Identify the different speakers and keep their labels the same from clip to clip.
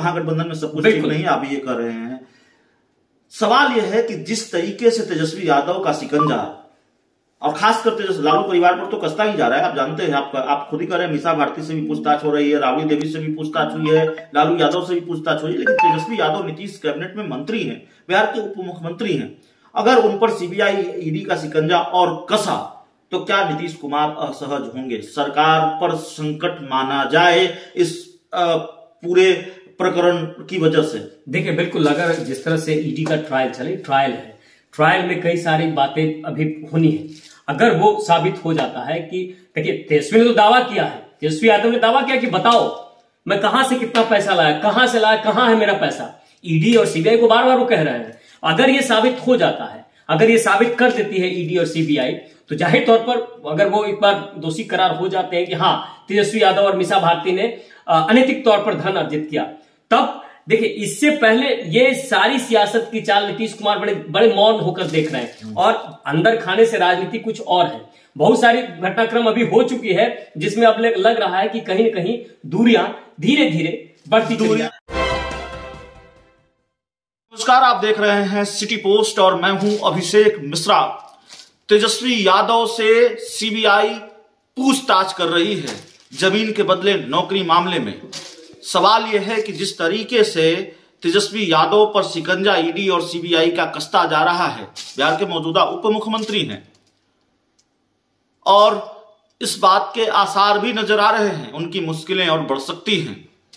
Speaker 1: महागठबंधन में सब कुछ ठीक नहीं, आप ये कर रहे हैं। सवाल यह है कि जिस तरीके से तेजस्वी यादव का शिकंजा, और खासकर तेजस्वी लालू परिवार पर तो कसता ही जा रहा है, आप जानते हैं, आप खुद ही कह रहे हैं, मीसा भारती से भी पूछताछ हो रही है, राबड़ी देवी से भी पूछताछ हुई है, लालू यादव से भी पूछताछ हुई है, लेकिन तेजस्वी यादव नीतीश कैबिनेट में मंत्री हैं, बिहार के उप मुख्यमंत्री हैं। अगर उन पर सीबीआई ईडी का शिकंजा और कसा तो क्या नीतीश कुमार असहज होंगे? सरकार पर संकट माना जाए इस पूरे प्रकरण की वजह से।
Speaker 2: देखिए, बिल्कुल, अगर जिस तरह से ईडी का ट्रायल चले, ट्रायल है, ट्रायल में कई सारी बातें अभी होनी है। अगर वो साबित हो जाता है कि देखिए, तेजस्वी ने तो दावा किया है, तेजस्वी यादव ने दावा किया कि बताओ मैं कहां से कितना पैसा लाया, कहां से लाया, कहां है मेरा पैसा। ईडी और सीबीआई को बार बार वो कह रहे हैं। अगर ये साबित हो जाता है, अगर ये साबित कर देती है ईडी और सीबीआई, तो जाहिर तौर पर अगर वो एक बार दोषी करार हो जाते हैं कि हाँ, तेजस्वी यादव और मीसा भारती ने अनैतिक तौर पर धन अर्जित किया, तब देखिए, इससे पहले ये सारी सियासत की चाल नीतीश कुमार बड़े बड़े मौन होकर देख रहे हैं, और अंदर खाने से राजनीति कुछ और है। बहुत सारी घटनाक्रम अभी हो चुकी है जिसमें अब लग रहा है कि कहीं न कहीं दूरियां धीरे धीरे बढ़ती चली जा।
Speaker 1: नमस्कार, आप देख रहे हैं सिटी पोस्ट और मैं हूं अभिषेक मिश्रा। तेजस्वी यादव से सीबीआई पूछताछ कर रही है जमीन के बदले नौकरी मामले में। सवाल यह है कि जिस तरीके से तेजस्वी यादव पर शिकंजा ईडी और सीबीआई का कसता जा रहा है, बिहार के मौजूदा उप मुख्यमंत्री हैं और इस बात के आसार भी नजर आ रहे हैं, उनकी मुश्किलें और बढ़ सकती हैं।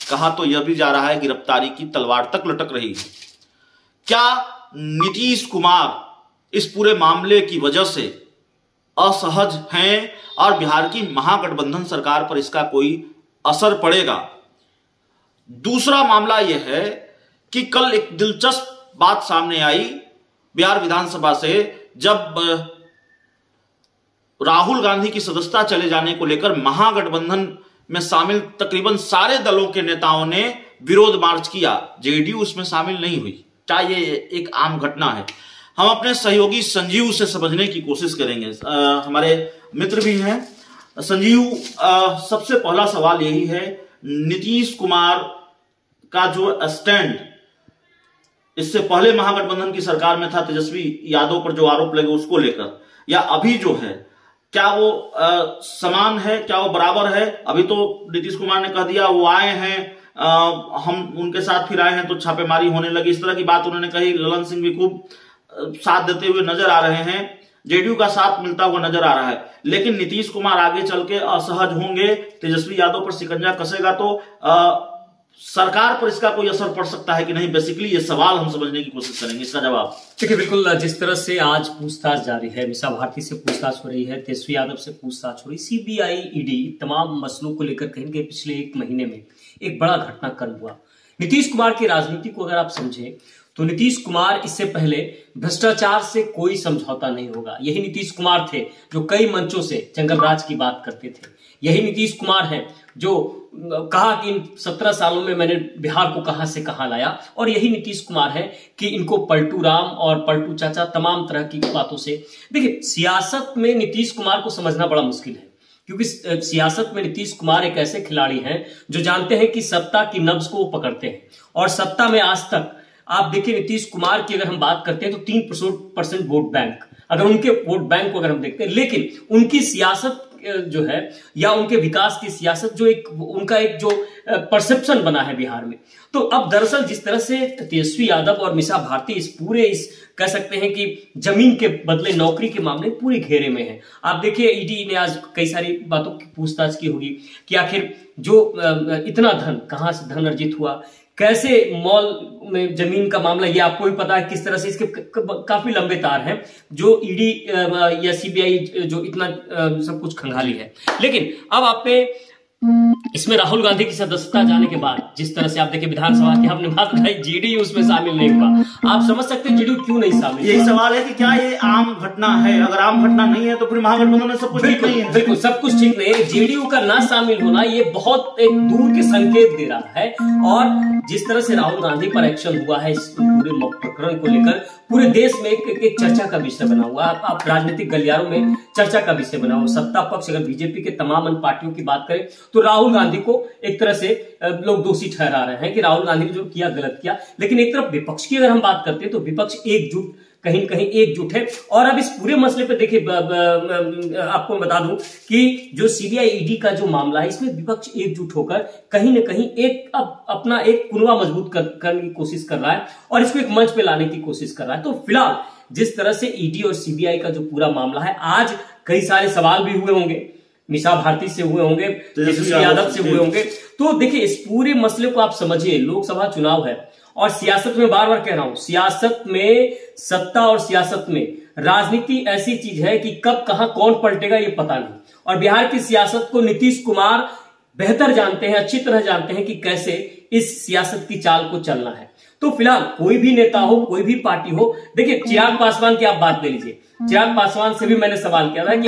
Speaker 1: कहा तो यह भी जा रहा है गिरफ्तारी की तलवार तक लटक रही है। क्या नीतीश कुमार इस पूरे मामले की वजह से असहज हैं और बिहार की महागठबंधन सरकार पर इसका कोई असर पड़ेगा? दूसरा मामला यह है कि कल एक दिलचस्प बात सामने आई बिहार विधानसभा से, जब राहुल गांधी की सदस्यता चले जाने को लेकर महागठबंधन में शामिल तकरीबन सारे दलों के नेताओं ने विरोध मार्च किया। जेडीयू उसमें शामिल नहीं हुई। क्या ये एक आम घटना है? हम अपने सहयोगी संजीव से समझने की कोशिश करेंगे, हमारे मित्र भी हैं। संजीव, सबसे पहला सवाल यही है, नीतीश कुमार का जो स्टैंड इससे पहले महागठबंधन की सरकार में था तेजस्वी यादव पर जो आरोप लगे उसको लेकर, या अभी जो है, क्या वो समान है, क्या वो बराबर है? अभी तो नीतीश कुमार ने कह दिया वो आए हैं, हम उनके साथ फिर आए हैं तो छापेमारी होने लगी, इस तरह की बात उन्होंने कही। ललन सिंह भी खूब साथ देते हुए नजर आ रहे हैं, जेडीयू का साथ मिलता हुआ नजर आ रहा है, लेकिन नीतीश कुमार आगे चल के असहज होंगे, तेजस्वी यादव पर शिकंजा कसेगा तो सरकार पर इसका कोई असर पड़ सकता है कि नहीं? बेसिकली ये सवाल हम समझने की कोशिश करेंगे, इसका जवाब।
Speaker 2: देखिए, बिल्कुल, जिस तरह से आज पूछताछ जारी है, मीसा भारती से पूछताछ हो रही है, तेजस्वी यादव से पूछताछ हो रही, सीबीआई ईडी तमाम मसलों को लेकर कहीं के पिछले एक महीने में एक बड़ा घटनाक्रम हुआ। नीतीश कुमार की राजनीति को अगर आप समझें तो नीतीश कुमार इससे पहले भ्रष्टाचार से कोई समझौता नहीं होगा। यही नीतीश कुमार थे जो कई मंचों से जंगल राज की बात करते थे। यही नीतीश कुमार है जो कहा कि इन 17 सालों में मैंने बिहार को कहां से कहां लाया, और यही नीतीश कुमार है कि इनको पलटू राम और पलटू चाचा तमाम तरह की बातों से। देखिए, सियासत में नीतीश कुमार को समझना बड़ा मुश्किल है, क्योंकि सियासत में नीतीश कुमार एक ऐसे खिलाड़ी हैं जो जानते हैं कि सत्ता की नब्ज को वो पकड़ते हैं, और सत्ता में आज तक आप देखिए, नीतीश कुमार की अगर हम बात करते हैं तो 3% वोट बैंक, अगर उनके वोट बैंक को अगर हम देखते हैं, लेकिन उनकी सियासत जो है या उनके विकास की सियासत जो एक उनका एक जो परसेप्शन बना है बिहार में, तो अब दरअसल जिस तरह से तेजस्वी यादव और मीसा भारती इस कह सकते हैं कि जमीन के बदले नौकरी के मामले पूरे घेरे में है। आप देखिए, ईडी ने आज कई सारी बातों की पूछताछ की होगी कि आखिर जो इतना धन कहां से धन अर्जित हुआ, कैसे मॉल में जमीन का मामला, ये आपको भी पता है किस तरह से इसके काफी लंबे तार हैं जो ईडी या सीबीआई जो इतना सब कुछ खंगाली है। लेकिन अब आपने इसमें राहुल गांधी की सदस्यता जाने के बाद जिस तरह से आप देखिए विधानसभा की आपने बात बताई, जेडीयू उसमें शामिल नहीं हुआ। आप समझ सकते हैं जेडीयू क्यों नहीं शामिल?
Speaker 1: यही सवाल है कि क्या ये आम घटना है? अगर आम घटना नहीं है तो फिर महागठबंधन में सब कुछ ठीक नहीं है।
Speaker 2: बिल्कुल, सब कुछ ठीक नहीं है। जेडीयू का ना शामिल होना ये बहुत एक दूर के संकेत दे रहा है, और जिस तरह से राहुल गांधी पर एक्शन हुआ है इस पूरे प्रकरण को लेकर, पूरे देश में एक चर्चा का विषय बना हुआ। आप राजनीतिक गलियारों में चर्चा का विषय बना हुआ। सत्ता पक्ष अगर बीजेपी के तमाम अन्य पार्टियों की बात करें तो राहुल गांधी को एक तरह से लोग दोषी ठहरा रहे हैं कि राहुल गांधी ने जो किया गलत किया, लेकिन एक तरफ विपक्ष की अगर हम बात करते हैं तो विपक्ष एकजुट, कहीं न कहीं एकजुट है। और अब इस पूरे मसले पे देखिए, आपको बता दूं कि जो सीबीआई ईडी का जो मामला है, इसमें विपक्ष एकजुट होकर कहीं न कहीं अपना एक कुनवा मजबूत करने की कोशिश कर रहा है और इसको एक मंच पे लाने की कोशिश कर रहा है। तो फिलहाल जिस तरह से ईडी और सीबीआई का जो पूरा मामला है, आज कई सारे सवाल भी हुए होंगे, मीसा भारती से हुए होंगे, तेजस्वी यादव से हुए होंगे। तो देखिए, इस पूरे मसले को आप समझिए, लोकसभा चुनाव है और सियासत में, बार बार कह रहा हूं, सियासत में, सत्ता और सियासत में राजनीति ऐसी चीज है कि कब कहां कौन पलटेगा ये पता नहीं। और बिहार की सियासत को नीतीश कुमार बेहतर जानते हैं, अच्छी तरह जानते हैं कि कैसे इस सियासत की चाल को चलना है। तो फिलहाल कोई भी नेता हो, कोई भी पार्टी हो, देखिए चिराग पासवान की आप बात ले लीजिए। चिराग पासवान से भी मैंने सवाल किया था कि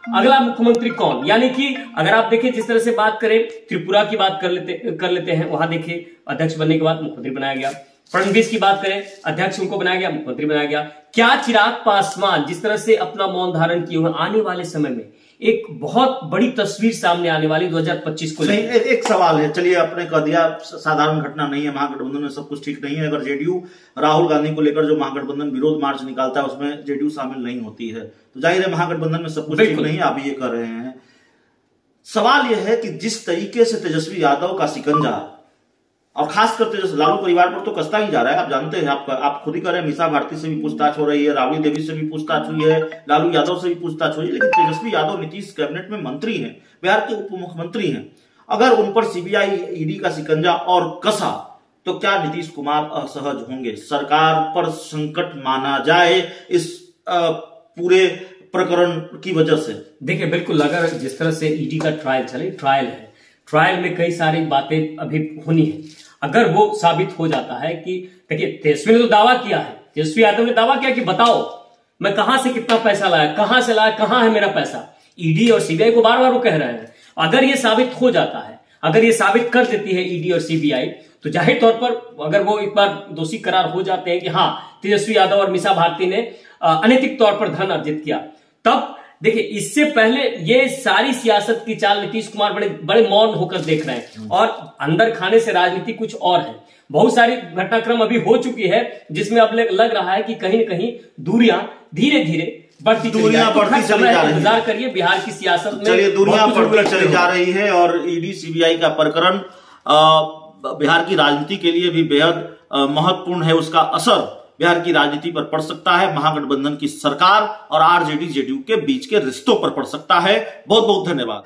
Speaker 2: अगला मुख्यमंत्री कौन, यानी कि अगर आप देखिए जिस तरह से बात करें, त्रिपुरा की बात कर लेते हैं, वहां देखिए अध्यक्ष बनने के बाद मुख्यमंत्री बनाया गया। फडणवीस की बात करें, अध्यक्ष उनको बनाया गया, मुख्यमंत्री बनाया गया। क्या चिराग पासवान जिस तरह से अपना मौन धारण किए हुए, आने वाले समय में एक बहुत बड़ी तस्वीर सामने आने वाली 2025 को लेकर?
Speaker 1: एक सवाल है, चलिए आपने कह दिया साधारण घटना नहीं है, महागठबंधन में सब कुछ ठीक नहीं है। अगर जेडीयू राहुल गांधी को लेकर जो महागठबंधन विरोध मार्च निकालता है उसमें जेडीयू शामिल नहीं होती है, तो जाहिर है महागठबंधन में सब कुछ ठीक नहीं है, आप ये कर रहे हैं। सवाल यह है कि जिस तरीके से तेजस्वी यादव का शिकंजा, और खासकर तेजस्वी लालू परिवार पर तो कसता ही जा रहा है, आप जानते हैं, आप खुद ही कह रहे हैं, मीसा भारती से भी पूछताछ हो रही है, राबड़ी देवी से भी पूछताछ हुई है, लालू यादव से भी पूछताछ हुई है, लेकिन तेजस्वी यादव नीतीश कैबिनेट में मंत्री हैं, बिहार के उप मुख्यमंत्री हैं। अगर उन पर सीबीआई ईडी का शिकंजा और कसा तो क्या नीतीश कुमार असहज होंगे? सरकार पर संकट माना जाए इस पूरे प्रकरण की वजह से?
Speaker 2: देखिए, बिल्कुल, अगर जिस तरह से ईडी का ट्रायल चले, ट्रायल में कई सारी बातें अभी होनी है। अगर वो साबित हो जाता है कि, देखिए तेजस्वी ने तो दावा किया है, तेजस्वी यादव ने दावा किया कि बताओ मैं कहां से कितना पैसा लाया, कहां से लाया, कहां है मेरा पैसा। ईडी और सीबीआई को बार बार वो कह रहे हैं। अगर ये साबित हो जाता है, अगर ये साबित कर देती है ईडी और सीबीआई, तो जाहिर तौर पर अगर वो एक बार दोषी करार हो जाते हैं कि हाँ तेजस्वी यादव और मीसा भारती ने अनैतिक तौर पर धन अर्जित किया, तब देखिए इससे पहले ये सारी सियासत की चाल नीतीश कुमार बड़े मौन होकर देख रहे हैं और अंदर खाने से राजनीति कुछ और है। बहुत सारी घटनाक्रम अभी हो चुकी है जिसमें अब लग रहा है कि कहीं न कहीं दूरियां धीरे धीरे बढ़ती चली जा रही है। इंतजार करिए बिहार की सियासत में,
Speaker 1: चलिए दूरियां बढ़ती चली जा रही है और ईडी सीबीआई का प्रकरण बिहार की राजनीति के लिए भी बेहद महत्वपूर्ण है। उसका असर बिहार की राजनीति पर पड़ सकता है, महागठबंधन की सरकार और आरजेडी जेडीयू के बीच के रिश्तों पर पड़ सकता है। बहुत बहुत धन्यवाद।